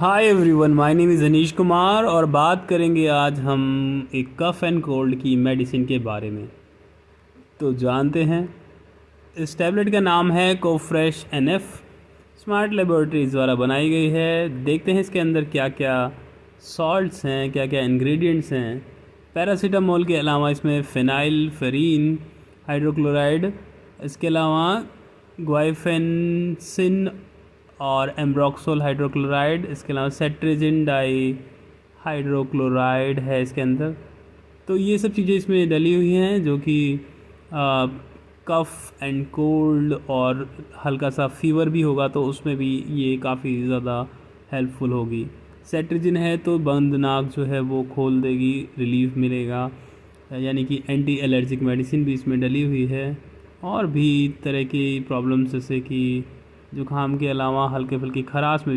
Hi everyone, my name is Anish Kumar और बात करेंगे आज हम एक कफ़ एंड कोल्ड की मेडिसिन के बारे में। तो जानते हैं, इस टैबलेट का नाम है कोफ्रेश NF। स्मार्ट लेबोरेटरीज द्वारा बनाई गई है। देखते हैं इसके अंदर क्या क्या सॉल्ट्स हैं, क्या क्या इंग्रेडिएंट्स हैं। पैरासीटामोल के अलावा इसमें फिनाइल फेरीन हाइड्रोक्लोराइड, इसके अलावा ग्वाइफेंसिन और एम्ब्रोक्सोल हाइड्रोक्लोराइड, इसके अलावा सेट्रिजिन डाई हाइड्रोक्लोराइड है इसके अंदर। तो ये सब चीज़ें इसमें डली हुई हैं जो कि कफ़ एंड कोल्ड और हल्का सा फीवर भी होगा तो उसमें भी ये काफ़ी ज़्यादा हेल्पफुल होगी। सेट्रिजिन है तो बंद नाक जो है वो खोल देगी, रिलीफ मिलेगा, यानी कि एंटी एलर्जिक मेडिसिन भी इसमें डली हुई है। और भी तरह की प्रॉब्लम्स जैसे कि जुकाम के अलावा हल्के फुल्की खराश में